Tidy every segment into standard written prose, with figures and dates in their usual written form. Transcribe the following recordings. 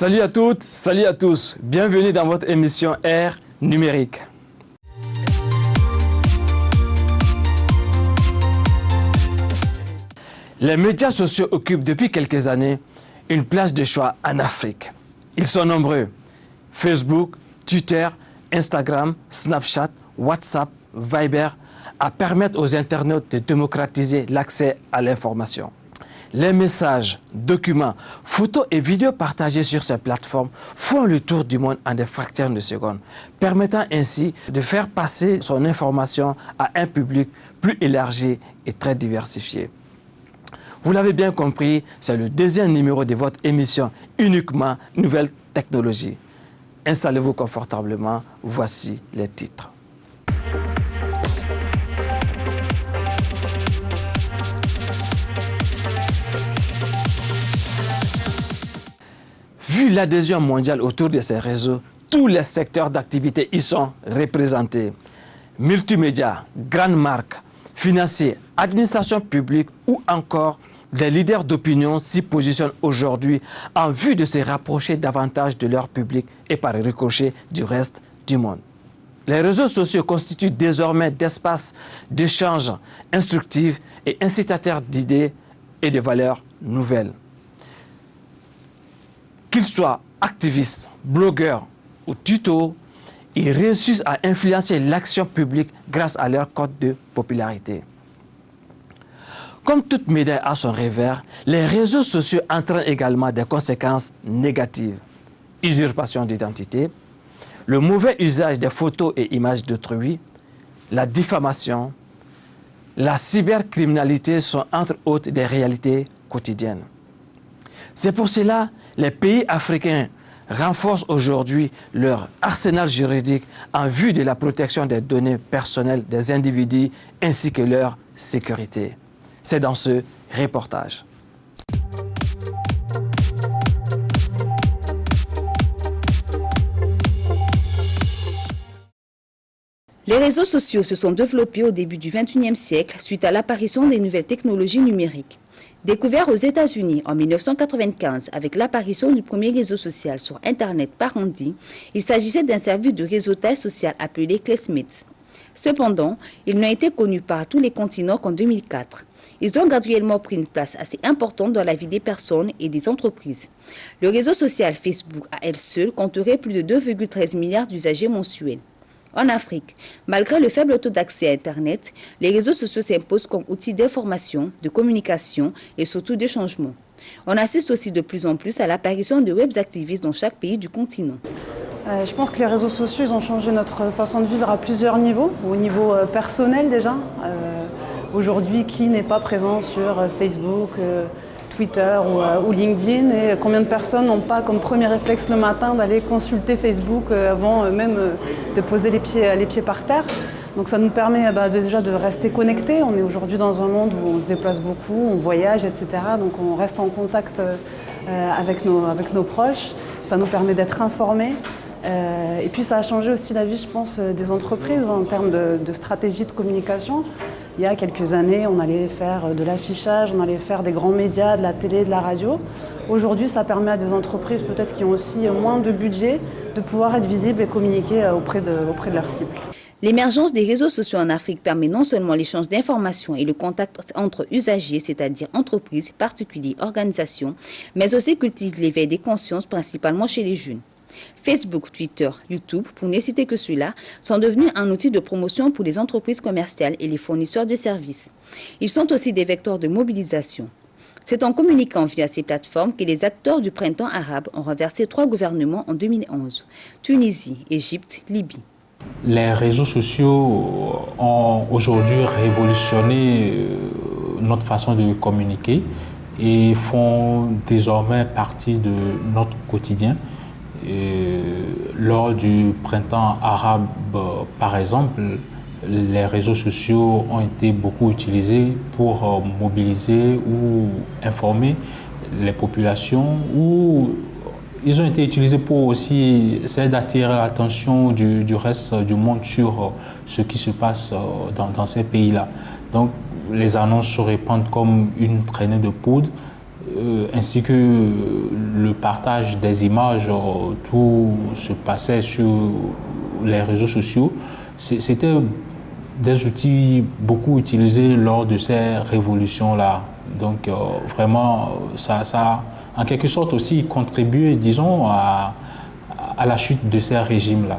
Salut à toutes, salut à tous. Bienvenue dans votre émission Ère numérique. Les médias sociaux occupent depuis quelques années une place de choix en Afrique. Ils sont nombreux. Facebook, Twitter, Instagram, Snapchat, WhatsApp, Viber, à permettre aux internautes de démocratiser l'accès à l'information. Les messages, documents, photos et vidéos partagés sur ces plateformes font le tour du monde en des fractions de secondes, permettant ainsi de faire passer son information à un public plus élargi et très diversifié. Vous l'avez bien compris, c'est le deuxième numéro de votre émission uniquement Nouvelles Technologies. Installez-vous confortablement, voici les titres. Vu l'adhésion mondiale autour de ces réseaux, tous les secteurs d'activité y sont représentés. Multimédia, grandes marques, financiers, administration publique ou encore des leaders d'opinion s'y positionnent aujourd'hui en vue de se rapprocher davantage de leur public et par ricochet du reste du monde. Les réseaux sociaux constituent désormais d'espaces d'échange instructifs et incitateurs d'idées et de valeurs nouvelles. Qu'ils soient activistes, blogueurs ou tutos, ils réussissent à influencer l'action publique grâce à leur cote de popularité. Comme toute médaille a son revers, les réseaux sociaux entraînent également des conséquences négatives. Usurpation d'identité, le mauvais usage des photos et images d'autrui, la diffamation, la cybercriminalité sont entre autres des réalités quotidiennes. C'est pour cela que les pays africains renforcent aujourd'hui leur arsenal juridique en vue de la protection des données personnelles des individus ainsi que leur sécurité. C'est dans ce reportage. Les réseaux sociaux se sont développés au début du XXIe siècle suite à l'apparition des nouvelles technologies numériques. Découvert aux États-Unis en 1995 avec l'apparition du premier réseau social sur Internet par Andy, il s'agissait d'un service de réseautage social appelé Classmates. Cependant, ils n'ont été connus par tous les continents qu'en 2004. Ils ont graduellement pris une place assez importante dans la vie des personnes et des entreprises. Le réseau social Facebook à elle seule compterait plus de 2,13 milliards d'usagers mensuels. En Afrique, malgré le faible taux d'accès à Internet, les réseaux sociaux s'imposent comme outil d'information, de communication et surtout de changement. On assiste aussi de plus en plus à l'apparition de web-activistes dans chaque pays du continent. Je pense que les réseaux sociaux ils ont changé notre façon de vivre à plusieurs niveaux. Au niveau personnel déjà. Aujourd'hui, qui n'est pas présent sur Facebook, Twitter ou LinkedIn, et combien de personnes n'ont pas comme premier réflexe le matin d'aller consulter Facebook avant même de poser les pieds par terre. Donc ça nous permet déjà de rester connectés. On est aujourd'hui dans un monde où on se déplace beaucoup, on voyage, etc. Donc on reste en contact avec nos proches. Ça nous permet d'être informés. Et puis ça a changé aussi la vie, je pense, des entreprises en termes de stratégie de communication. Il y a quelques années, on allait faire de l'affichage, on allait faire des grands médias, de la télé, de la radio. Aujourd'hui, ça permet à des entreprises peut-être qui ont aussi moins de budget de pouvoir être visibles et communiquer auprès de leur cible. L'émergence des réseaux sociaux en Afrique permet non seulement l'échange d'informations et le contact entre usagers, c'est-à-dire entreprises, particuliers, organisations, mais aussi cultive l'éveil des consciences, principalement chez les jeunes. Facebook, Twitter, YouTube, pour ne citer que ceux-là, sont devenus un outil de promotion pour les entreprises commerciales et les fournisseurs de services. Ils sont aussi des vecteurs de mobilisation. C'est en communiquant via ces plateformes que les acteurs du printemps arabe ont renversé 3 gouvernements en 2011, Tunisie, Égypte, Libye. Les réseaux sociaux ont aujourd'hui révolutionné notre façon de communiquer et font désormais partie de notre quotidien. Lors du printemps arabe, par exemple, les réseaux sociaux ont été beaucoup utilisés pour mobiliser ou informer les populations, ou ils ont été utilisés pour aussi essayer d'attirer l'attention du reste du monde sur ce qui se passe dans ces pays-là. Donc les annonces se répandent comme une traînée de poudre. ainsi que le partage des images, tout se passait sur les réseaux sociaux. C'était des outils beaucoup utilisés lors de ces révolutions-là. Donc vraiment, ça a en quelque sorte aussi contribué, disons, à la chute de ces régimes-là.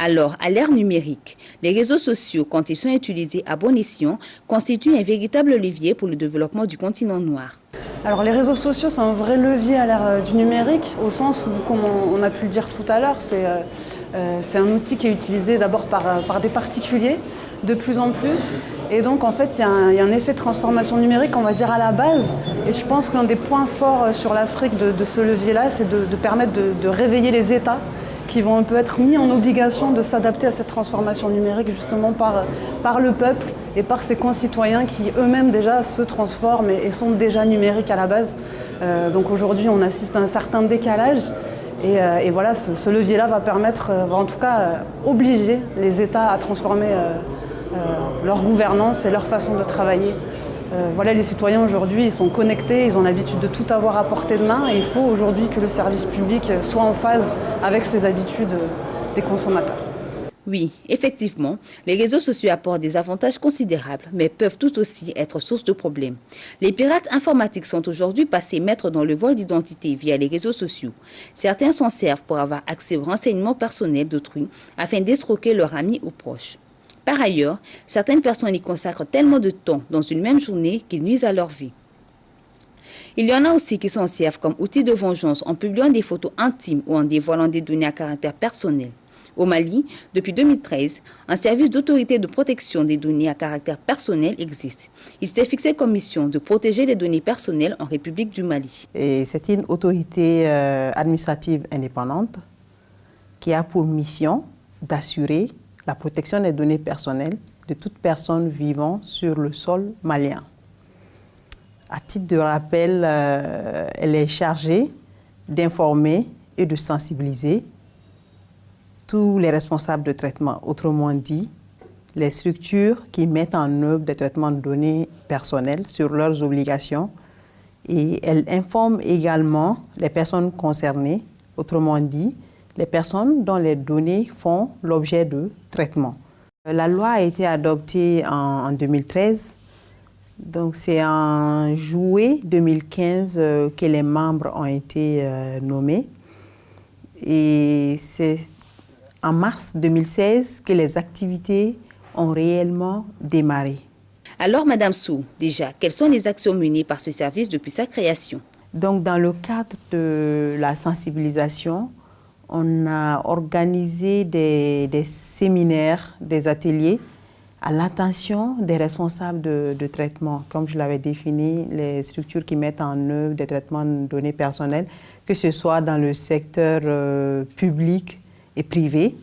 Alors, à l'ère numérique, les réseaux sociaux, quand ils sont utilisés à bon escient, constituent un véritable levier pour le développement du continent noir. Alors, les réseaux sociaux sont un vrai levier à l'ère du numérique, au sens où, comme on a pu le dire tout à l'heure, c'est un outil qui est utilisé d'abord par des particuliers, de plus en plus. Et donc, en fait, il y a un effet de transformation numérique, on va dire, à la base. Et je pense qu'un des points forts sur l'Afrique de ce levier-là, c'est de permettre de réveiller les États qui vont un peu être mis en obligation de s'adapter à cette transformation numérique justement par le peuple et par ses concitoyens qui eux-mêmes déjà se transforment et sont déjà numériques à la base. Donc aujourd'hui on assiste à un certain décalage et voilà, ce levier-là va permettre, va en tout cas obliger les États à transformer leur gouvernance et leur façon de travailler. Voilà, les citoyens aujourd'hui, ils sont connectés, ils ont l'habitude de tout avoir à portée de main et il faut aujourd'hui que le service public soit en phase avec ces habitudes des consommateurs. Oui, effectivement, les réseaux sociaux apportent des avantages considérables, mais peuvent tout aussi être source de problèmes. Les pirates informatiques sont aujourd'hui passés maîtres dans le vol d'identité via les réseaux sociaux. Certains s'en servent pour avoir accès aux renseignements personnels d'autrui afin d'escroquer leurs amis ou proches. Par ailleurs, certaines personnes y consacrent tellement de temps dans une même journée qu'ils nuisent à leur vie. Il y en a aussi qui s'en servent comme outil de vengeance en publiant des photos intimes ou en dévoilant des données à caractère personnel. Au Mali, depuis 2013, un service d'autorité de protection des données à caractère personnel existe. Il s'est fixé comme mission de protéger les données personnelles en République du Mali. C'est une autorité administrative indépendante qui a pour mission d'assurer la protection des données personnelles de toute personne vivant sur le sol malien. À titre de rappel, elle est chargée d'informer et de sensibiliser tous les responsables de traitement, autrement dit, les structures qui mettent en œuvre des traitements de données personnelles sur leurs obligations. Et elle informe également les personnes concernées, autrement dit, les personnes dont les données font l'objet de traitement. La loi a été adoptée en 2013. Donc c'est en juillet 2015 que les membres ont été nommés. Et c'est en mars 2016 que les activités ont réellement démarré. Alors, Madame Sou, déjà, quelles sont les actions menées par ce service depuis sa création? Donc, dans le cadre de la sensibilisation, on a organisé des séminaires, des ateliers à l'attention des responsables de traitement, comme je l'avais défini, les structures qui mettent en œuvre des traitements de données personnelles, que ce soit dans le secteur public et privé.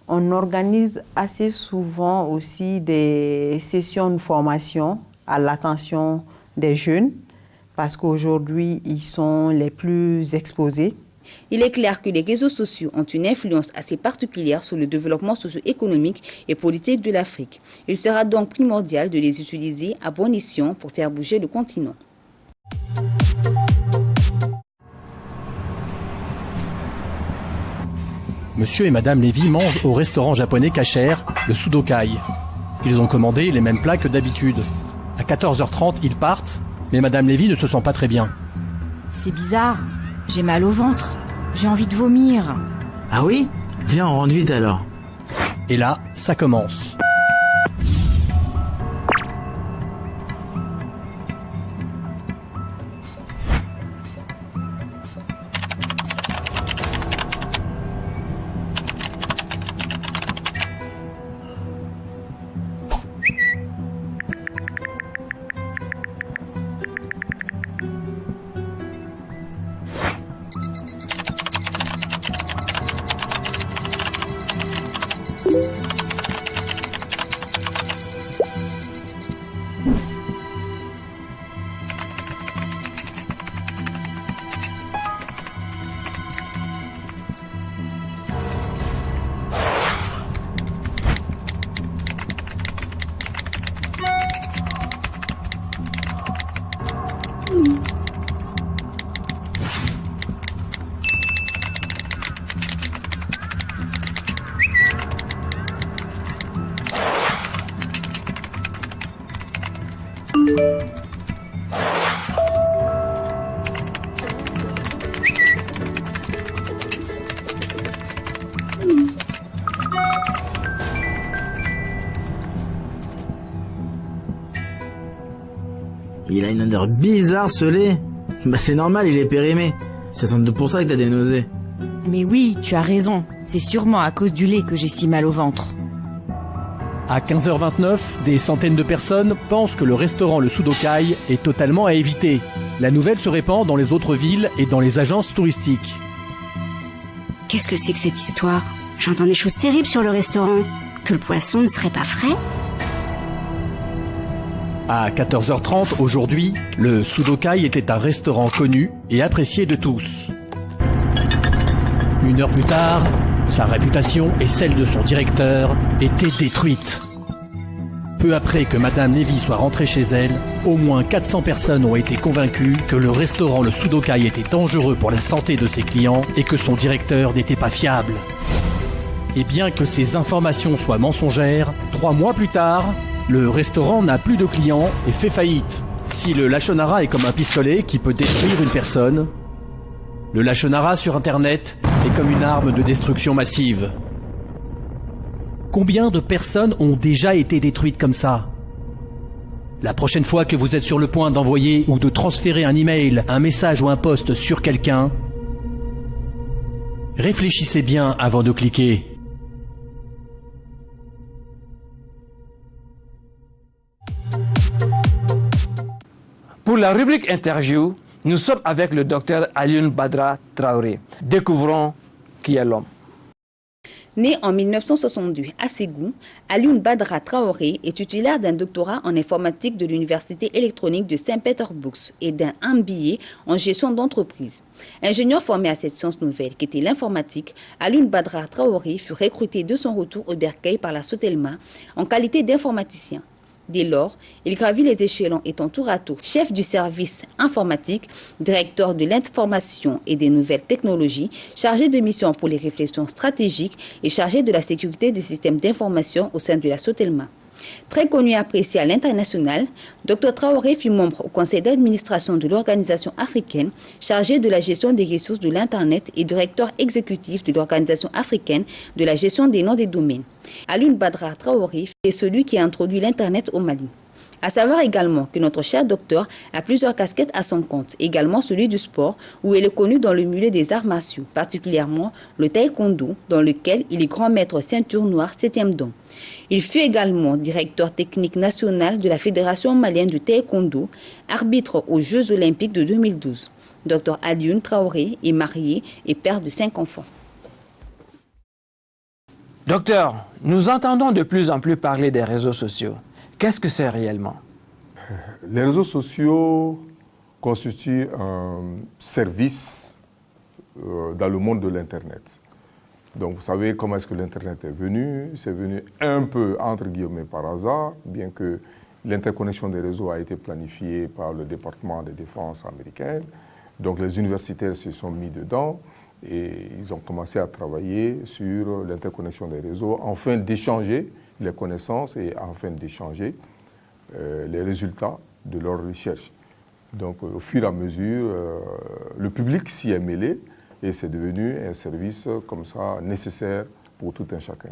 On organise assez souvent aussi des sessions de formation à l'attention des jeunes, parce qu'aujourd'hui, ils sont les plus exposés. Il est clair que les réseaux sociaux ont une influence assez particulière sur le développement socio-économique et politique de l'Afrique. Il sera donc primordial de les utiliser à bon escient pour faire bouger le continent. Monsieur et Madame Lévy mangent au restaurant japonais Kasher, le Sudokai. Ils ont commandé les mêmes plats que d'habitude. À 14h30, ils partent, mais Madame Lévy ne se sent pas très bien. C'est bizarre. J'ai mal au ventre. J'ai envie de vomir. Ah oui? Viens, on rentre vite alors. Et là, ça commence. Il a une odeur bizarre, ce lait. Bah c'est normal, il est périmé. C'est sans doute pour ça que t'as des nausées. Mais oui, tu as raison. C'est sûrement à cause du lait que j'ai si mal au ventre. À 15h29, des centaines de personnes pensent que le restaurant Le Sudokai est totalement à éviter. La nouvelle se répand dans les autres villes et dans les agences touristiques. Qu'est-ce que c'est que cette histoire? J'entends des choses terribles sur le restaurant. Que le poisson ne serait pas frais? À 14h30 aujourd'hui, le Sudokai était un restaurant connu et apprécié de tous. Une heure plus tard, sa réputation et celle de son directeur étaient détruites. Peu après que Madame Lévy soit rentrée chez elle, au moins 400 personnes ont été convaincues que le restaurant Le Sudokai était dangereux pour la santé de ses clients et que son directeur n'était pas fiable. Et bien que ces informations soient mensongères, 3 mois plus tard, le restaurant n'a plus de clients et fait faillite. Si le Lachonara est comme un pistolet qui peut détruire une personne, le Lachonara sur Internet est comme une arme de destruction massive. Combien de personnes ont déjà été détruites comme ça? La prochaine fois que vous êtes sur le point d'envoyer ou de transférer un email, un message ou un post sur quelqu'un, réfléchissez bien avant de cliquer. Pour la rubrique interview, nous sommes avec le docteur Alioune Badara Traoré. Découvrons qui est l'homme. Né en 1962 à Ségou, Alioune Badara Traoré est titulaire d'un doctorat en informatique de l'Université électronique de Saint-Pétersbourg et d'un MBA en gestion d'entreprise. Ingénieur formé à cette science nouvelle qu'était l'informatique, Alioune Badara Traoré fut recruté de son retour au Bercail par la Sotelma en qualité d'informaticien. Dès lors, il gravit les échelons étant tour à tour chef du service informatique, directeur de l'information et des nouvelles technologies, chargé de mission pour les réflexions stratégiques et chargé de la sécurité des systèmes d'information au sein de la Sotelma. Très connu et apprécié à l'international, Dr Traoré fut membre au conseil d'administration de l'organisation africaine chargé de la gestion des ressources de l'Internet et directeur exécutif de l'organisation africaine de la gestion des noms des domaines. Alioune Badara Traoré est celui qui a introduit l'Internet au Mali. À savoir également que notre cher docteur a plusieurs casquettes à son compte, également celui du sport, où il est connu dans le milieu des arts martiaux, particulièrement le taekwondo, dans lequel il est grand maître ceinture noire 7e dan. Il fut également directeur technique national de la Fédération malienne de taekwondo, arbitre aux Jeux olympiques de 2012. Dr Alioune Traoré est marié et père de 5 enfants. Docteur, nous entendons de plus en plus parler des réseaux sociaux. Qu'est-ce que c'est réellement? Les réseaux sociaux constituent un service dans le monde de l'Internet. Donc vous savez comment est-ce que l'Internet est venu. C'est venu un peu entre guillemets par hasard, bien que l'interconnexion des réseaux a été planifiée par le département de défense américain. Donc les universitaires se sont mis dedans et ils ont commencé à travailler sur l'interconnexion des réseaux afin d'échanger les connaissances et afin d'échanger les résultats de leurs recherches. Donc au fur et à mesure, le public s'y est mêlé et c'est devenu un service comme ça nécessaire pour tout un chacun.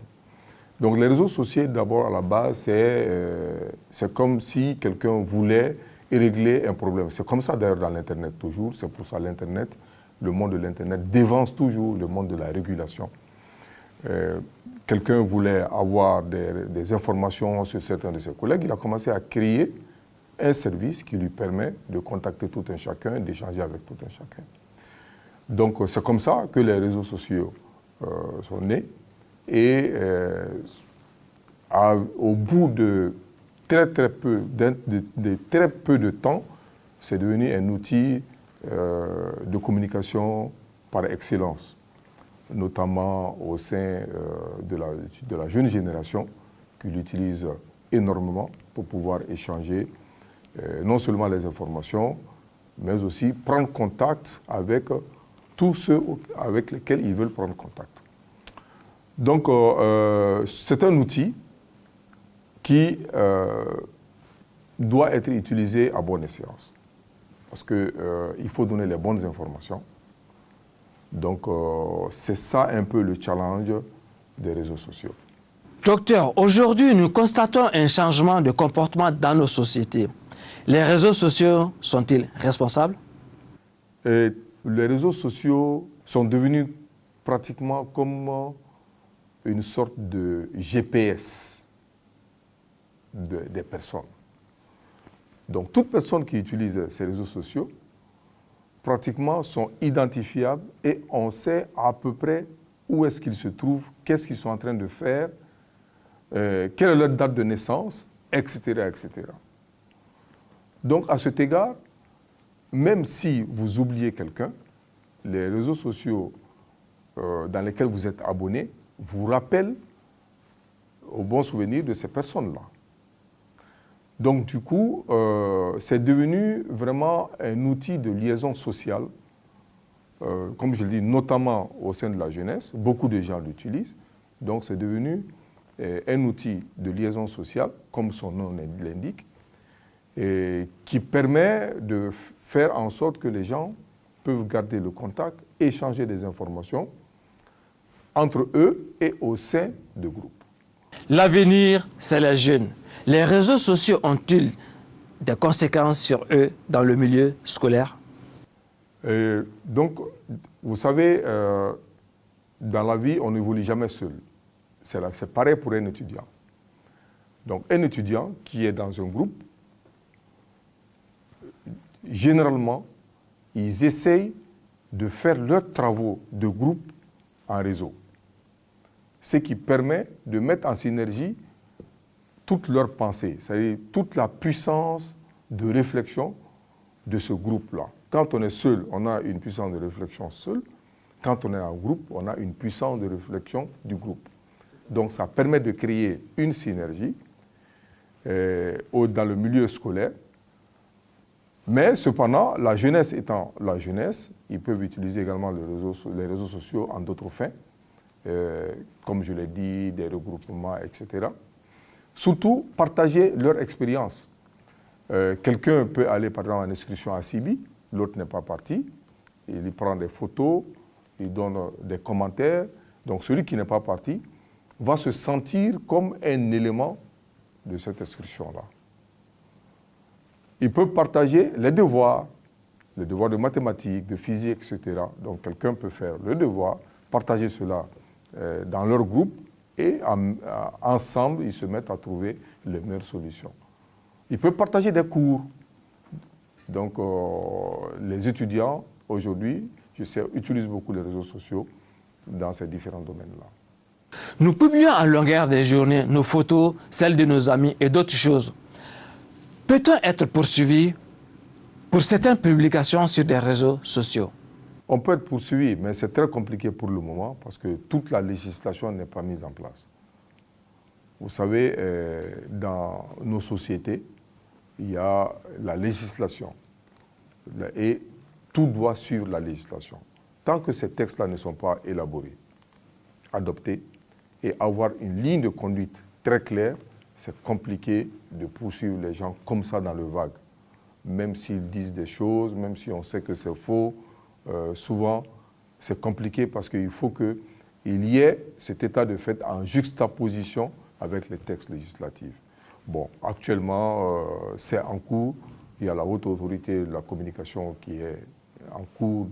Donc les réseaux sociaux, d'abord à la base, c'est comme si quelqu'un voulait régler un problème. C'est comme ça d'ailleurs dans l'Internet toujours, c'est pour ça l'Internet, le monde de l'Internet dévance toujours le monde de la régulation. Quelqu'un voulait avoir des informations sur certains de ses collègues, il a commencé à créer un service qui lui permet de contacter tout un chacun, d'échanger avec tout un chacun. Donc c'est comme ça que les réseaux sociaux sont nés et au bout de très peu de temps, c'est devenu un outil de communication par excellence, notamment au sein de la jeune génération qui l'utilise énormément pour pouvoir échanger non seulement les informations, mais aussi prendre contact avec tous ceux avec lesquels ils veulent prendre contact. Donc c'est un outil qui doit être utilisé à bonne escient. Parce qu'il faut donner les bonnes informations. Donc, c'est ça un peu le challenge des réseaux sociaux. Docteur, aujourd'hui, nous constatons un changement de comportement dans nos sociétés. Les réseaux sociaux sont-ils responsables? Et les réseaux sociaux sont devenus pratiquement comme une sorte de GPS des personnes. Donc, toute personne qui utilise ces réseaux sociaux, pratiquement, sont identifiables et on sait à peu près où est-ce qu'ils se trouvent, qu'est-ce qu'ils sont en train de faire, quelle est leur date de naissance, etc., etc. Donc, à cet égard, même si vous oubliez quelqu'un, les réseaux sociaux dans lesquels vous êtes abonné vous rappellent au bon souvenir de ces personnes-là. Donc, du coup, c'est devenu vraiment un outil de liaison sociale, comme je le dis, notamment au sein de la jeunesse. Beaucoup de gens l'utilisent. Donc, c'est devenu un outil de liaison sociale, comme son nom l'indique, et qui permet de faire en sorte que les gens peuvent garder le contact, échanger des informations entre eux et au sein de groupes. L'avenir, c'est les jeunes. Les réseaux sociaux ont-ils des conséquences sur eux dans le milieu scolaire? Donc, vous savez, dans la vie, on n'évolue jamais seul. C'est pareil pour un étudiant. Donc, un étudiant qui est dans un groupe, généralement, ils essayent de faire leurs travaux de groupe en réseau. Ce qui permet de mettre en synergie toutes leurs pensées, c'est-à-dire toute la puissance de réflexion de ce groupe-là. Quand on est seul, on a une puissance de réflexion seul. Quand on est en groupe, on a une puissance de réflexion du groupe. Donc ça permet de créer une synergie dans le milieu scolaire. Mais cependant, la jeunesse étant la jeunesse, ils peuvent utiliser également les réseaux sociaux en d'autres fins, comme je l'ai dit, des regroupements, etc. Surtout, partager leur expérience. Quelqu'un peut aller, par exemple, en excursion à Sibi, l'autre n'est pas parti, il prend des photos, il donne des commentaires. Donc celui qui n'est pas parti va se sentir comme un élément de cette excursion-là. Il peut partager les devoirs de mathématiques, de physique, etc. Donc quelqu'un peut faire le devoir, partager cela dans leur groupe et ensemble, ils se mettent à trouver les meilleures solutions. Ils peuvent partager des cours. Donc les étudiants, aujourd'hui, je sais, utilisent beaucoup les réseaux sociaux dans ces différents domaines-là. Nous publions à longueur des journées nos photos, celles de nos amis et d'autres choses. Peut-on être poursuivi pour certaines publications sur des réseaux sociaux? On peut être poursuivi, mais c'est très compliqué pour le moment parce que toute la législation n'est pas mise en place. Vous savez, dans nos sociétés, il y a la législation et tout doit suivre la législation. Tant que ces textes-là ne sont pas élaborés, adoptés et avoir une ligne de conduite très claire, c'est compliqué de poursuivre les gens comme ça dans le vague. Même s'ils disent des choses, même si on sait que c'est faux, souvent c'est compliqué parce qu'il faut qu'il y ait cet état de fait en juxtaposition avec les textes législatifs. Bon, actuellement, c'est en cours. Il y a la haute autorité de la communication qui est en cours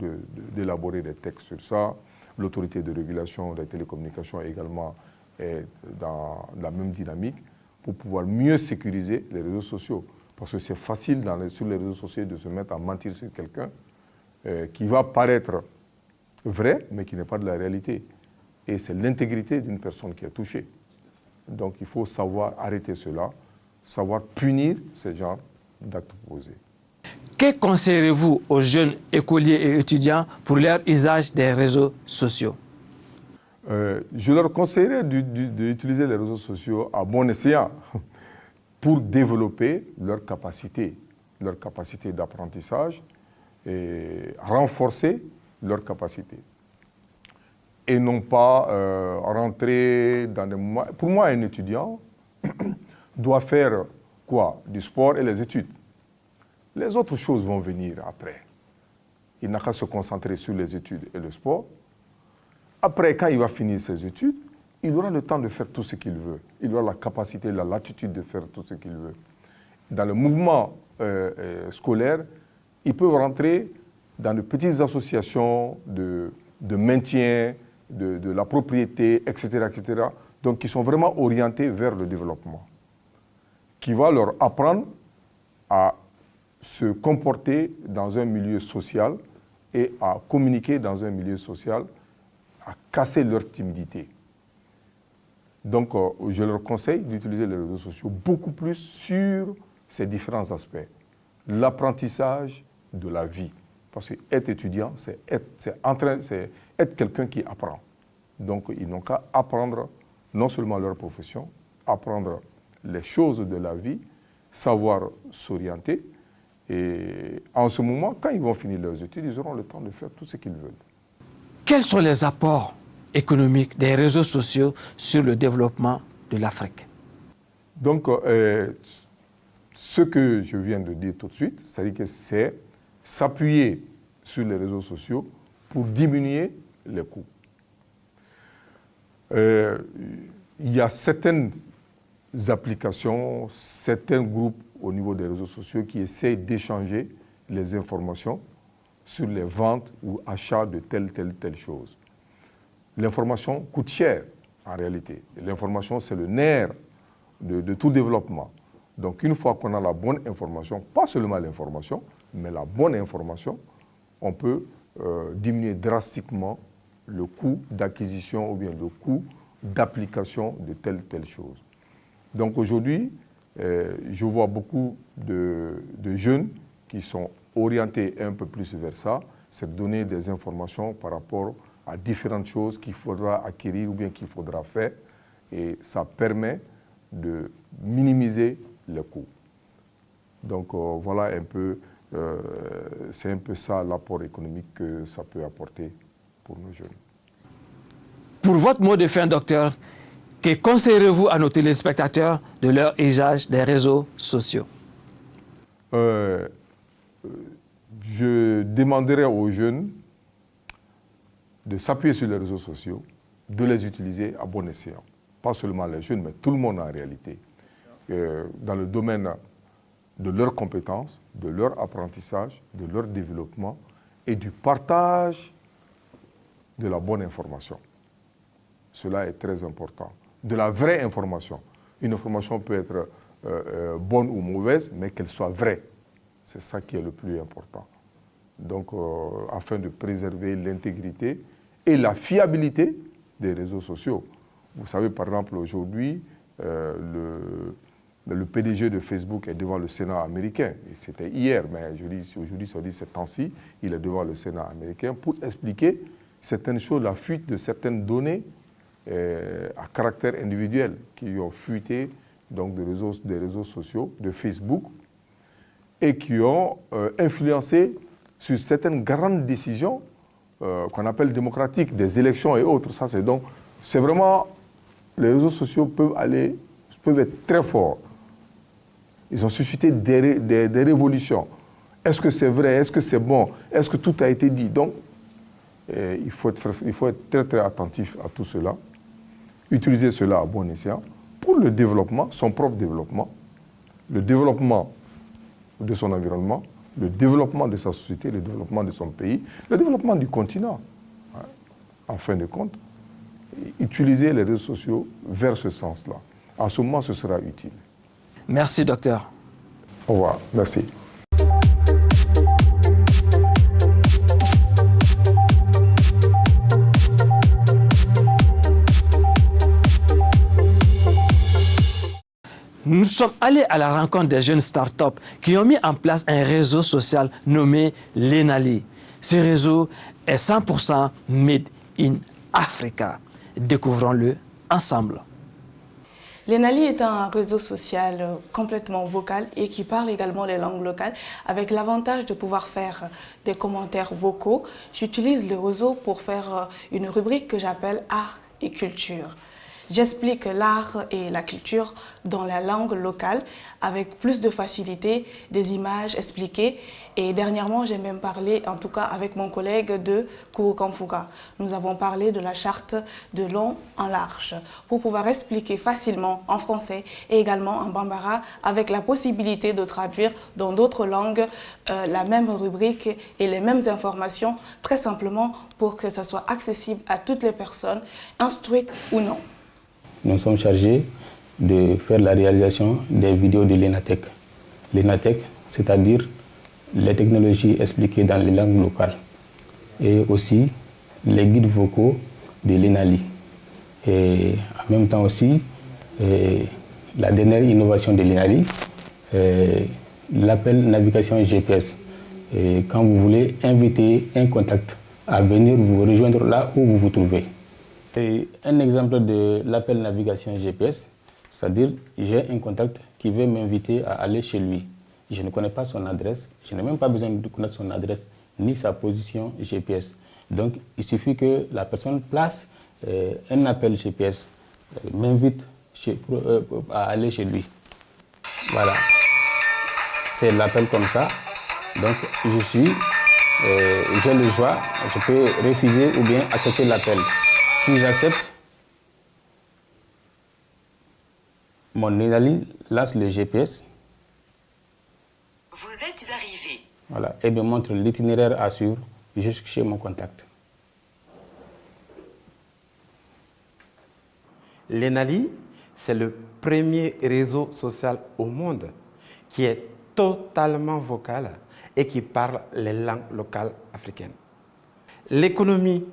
d'élaborer des textes sur ça. L'autorité de régulation des télécommunications également est dans la même dynamique pour pouvoir mieux sécuriser les réseaux sociaux. Parce que c'est facile sur les réseaux sociaux de se mettre à mentir sur quelqu'un qui va paraître vrai, mais qui n'est pas de la réalité. Et c'est l'intégrité d'une personne qui est touchée. Donc il faut savoir arrêter cela, savoir punir ces genres d'actes posés. Que conseillerez-vous aux jeunes écoliers et étudiants pour leur usage des réseaux sociaux? Je leur conseillerais d'utiliser les réseaux sociaux à bon escient pour développer leur capacité d'apprentissage et renforcer leur capacité. Et non pas rentrer dans des moments... Pour moi, un étudiant doit faire quoi? Du sport et les études. Les autres choses vont venir après. Il n'a qu'à se concentrer sur les études et le sport. Après, quand il va finir ses études, il aura le temps de faire tout ce qu'il veut. Il aura la capacité, la latitude de faire tout ce qu'il veut. Dans le mouvement scolaires, ils peuvent rentrer dans de petites associations de maintien, de la propriété, etc., etc., donc qui sont vraiment orientés vers le développement, qui va leur apprendre à se comporter dans un milieu social et à communiquer dans un milieu social, à casser leur timidité. Donc, je leur conseille d'utiliser les réseaux sociaux beaucoup plus sur ces différents aspects. L'apprentissage de la vie. Parce que être étudiant, c'est être quelqu'un qui apprend. Donc, ils n'ont qu'à apprendre non seulement leur profession, apprendre les choses de la vie, savoir s'orienter. Et en ce moment, quand ils vont finir leurs études, ils auront le temps de faire tout ce qu'ils veulent. Quels sont les apports économiques des réseaux sociaux sur le développement de l'Afrique? Donc, ce que je viens de dire tout de suite, c'est-à-dire que c'est s'appuyer sur les réseaux sociaux pour diminuer les coûts. Il y a certaines applications, certains groupes au niveau des réseaux sociaux qui essayent d'échanger les informations sur les ventes ou achats de telle chose. L'information coûte cher en réalité. L'information, c'est le nerf de tout développement. Donc une fois qu'on a la bonne information, pas seulement l'information, mais la bonne information, on peut diminuer drastiquement le coût d'acquisition ou bien le coût d'application de telle chose. Donc aujourd'hui, je vois beaucoup de jeunes qui sont orientés un peu plus vers ça, c'est donner des informations par rapport à différentes choses qu'il faudra acquérir ou bien qu'il faudra faire, et ça permet de minimiser les coûts. Donc voilà un peu, c'est un peu ça l'apport économique que ça peut apporter pour nos jeunes. Pour votre mot de fin, docteur, que conseillerez-vous à nos téléspectateurs de leur usage des réseaux sociaux? Je demanderais aux jeunes de s'appuyer sur les réseaux sociaux, de les utiliser à bon escient. Pas seulement les jeunes, mais tout le monde en réalité. Dans le domaine de leurs compétences, de leur apprentissage, de leur développement et du partage de la bonne information. Cela est très important. De la vraie information. Une information peut être bonne ou mauvaise, mais qu'elle soit vraie. C'est ça qui est le plus important. Donc, afin de préserver l'intégrité et la fiabilité des réseaux sociaux. Vous savez, par exemple, aujourd'hui, le PDG de Facebook est devant le Sénat américain. C'était hier, mais aujourd'hui, ça dit ces temps-ci, il est devant le Sénat américain pour expliquer certaines choses, la fuite de certaines données à caractère individuel qui ont fuité donc des réseaux sociaux, de Facebook, et qui ont influencé sur certaines grandes décisions qu'on appelle démocratiques, des élections et autres. Ça, c'est vraiment, les réseaux sociaux peuvent être très forts. Ils ont suscité des révolutions. Est-ce que c'est vrai? Est-ce que c'est bon? Est-ce que tout a été dit? Donc, il faut être très, très attentif à tout cela. Utiliser cela à bon escient pour le développement, son propre développement, le développement de son environnement, le développement de sa société, le développement de son pays, le développement du continent. En fin de compte, utiliser les réseaux sociaux vers ce sens-là. À ce moment, ce sera utile. Merci, docteur. Au revoir. Merci. Nous sommes allés à la rencontre des jeunes startups qui ont mis en place un réseau social nommé l'ENALI. Ce réseau est 100% Made in Africa. Découvrons-le ensemble. L'ENALI est un réseau social complètement vocal et qui parle également les langues locales avec l'avantage de pouvoir faire des commentaires vocaux. J'utilise le réseau pour faire une rubrique que j'appelle Art et Culture. J'explique l'art et la culture dans la langue locale avec plus de facilité, des images expliquées. Et dernièrement, j'ai même parlé, en tout cas avec mon collègue de Kouroukanfouka. Nous avons parlé de la charte de long en large pour pouvoir expliquer facilement en français et également en bambara avec la possibilité de traduire dans d'autres langues la même rubrique et les mêmes informations très simplement pour que ça soit accessible à toutes les personnes, instruites ou non. Nous sommes chargés de faire la réalisation des vidéos de l'ENATEC. L'ENATEC, c'est-à-dire les technologies expliquées dans les langues locales et aussi les guides vocaux de l'ENALI. Et en même temps aussi, la dernière innovation de l'ENALI, l'appel navigation GPS. Et quand vous voulez inviter un contact à venir vous rejoindre là où vous vous trouvez. Et un exemple de l'appel navigation GPS, c'est-à-dire j'ai un contact qui veut m'inviter à aller chez lui. Je ne connais pas son adresse, je n'ai même pas besoin de connaître son adresse ni sa position GPS. Donc il suffit que la personne place un appel GPS, m'invite à aller chez lui. Voilà, c'est l'appel comme ça. Donc j'ai le choix, je peux refuser ou bien accepter l'appel. Si j'accepte, mon ENALI lance le GPS. Vous êtes arrivé. Voilà, et me montre l'itinéraire à suivre jusqu'à chez mon contact. L'ENALI, c'est le premier réseau social au monde qui est totalement vocal et qui parle les langues locales africaines. L'économie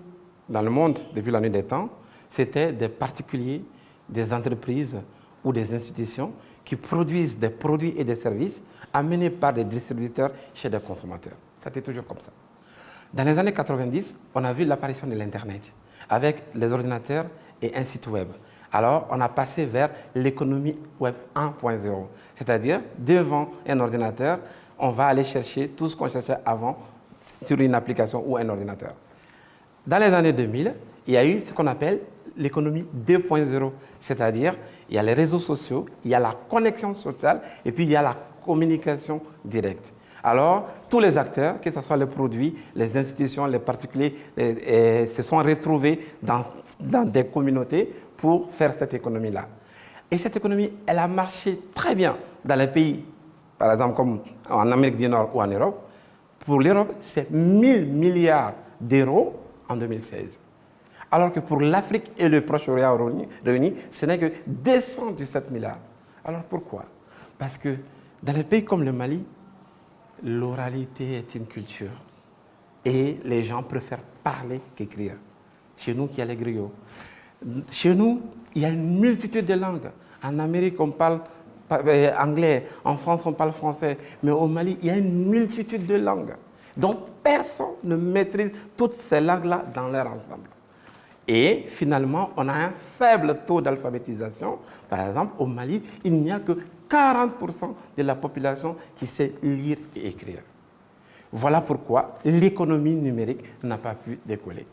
dans le monde, depuis la nuit des temps, c'était des particuliers, des entreprises ou des institutions qui produisent des produits et des services amenés par des distributeurs chez des consommateurs. C'était toujours comme ça. Dans les années 90, on a vu l'apparition de l'Internet avec les ordinateurs et un site web. Alors, on a passé vers l'économie web 1.0, c'est-à-dire devant un ordinateur, on va aller chercher tout ce qu'on cherchait avant sur une application ou un ordinateur. Dans les années 2000, il y a eu ce qu'on appelle l'économie 2.0, c'est-à-dire il y a les réseaux sociaux, il y a la connexion sociale et puis il y a la communication directe. Alors, tous les acteurs, que ce soit les produits, les institutions, les particuliers, se sont retrouvés dans des communautés pour faire cette économie-là. Et cette économie, elle a marché très bien dans les pays, par exemple comme en Amérique du Nord ou en Europe. Pour l'Europe, c'est 1000 milliards d'euros en 2016. Alors que pour l'Afrique et le Proche-Orient réunis, ce n'est que 217 milliards. Alors pourquoi? Parce que dans les pays comme le Mali, l'oralité est une culture et les gens préfèrent parler qu'écrire. Chez nous, il y a les griots. Chez nous, il y a une multitude de langues. En Amérique, on parle anglais. En France, on parle français. Mais au Mali, il y a une multitude de langues. Donc, personne ne maîtrise toutes ces langues-là dans leur ensemble. Et finalement, on a un faible taux d'alphabétisation. Par exemple, au Mali, il n'y a que 40% de la population qui sait lire et écrire. Voilà pourquoi l'économie numérique n'a pas pu décoller.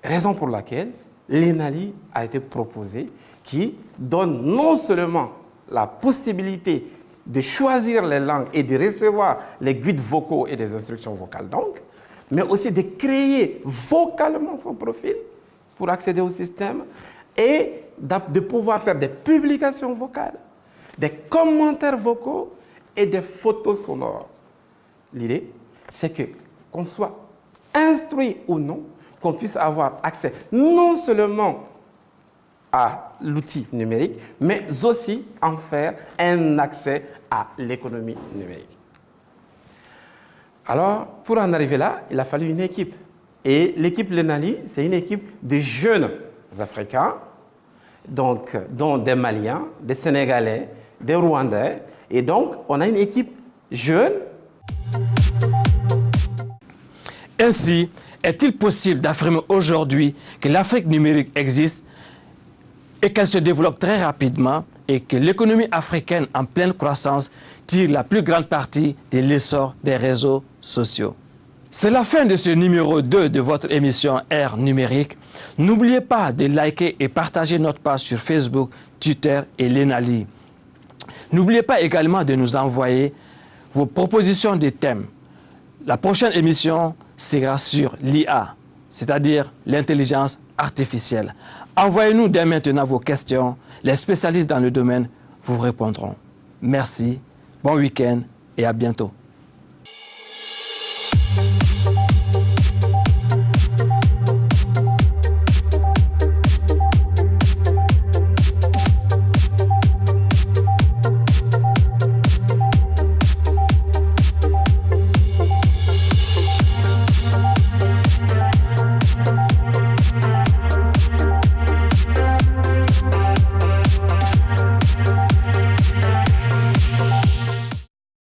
Raison pour laquelle l'ENALI a été proposé, qui donne non seulement la possibilité de choisir les langues et de recevoir les guides vocaux et des instructions vocales donc, mais aussi de créer vocalement son profil pour accéder au système et de pouvoir faire des publications vocales, des commentaires vocaux et des photos sonores. L'idée, c'est qu'on soit instruit ou non, qu'on puisse avoir accès non seulement à l'outil numérique, mais aussi en faire un accès à l'économie numérique. Alors, pour en arriver là, il a fallu une équipe. Et l'équipe l'ENALI, c'est une équipe de jeunes Africains, donc, dont des Maliens, des Sénégalais, des Rwandais. Et donc, on a une équipe jeune. Ainsi, est-il possible d'affirmer aujourd'hui que l'Afrique numérique existe et qu'elle se développe très rapidement et que l'économie africaine en pleine croissance tire la plus grande partie de l'essor des réseaux sociaux? C'est la fin de ce numéro 2 de votre émission Ère numérique. N'oubliez pas de liker et partager notre page sur Facebook, Twitter et Lenali. N'oubliez pas également de nous envoyer vos propositions de thèmes. La prochaine émission sera sur l'IA, c'est-à-dire l'intelligence artificielle. Envoyez-nous dès maintenant vos questions. Les spécialistes dans le domaine vous répondront. Merci, bon week-end et à bientôt.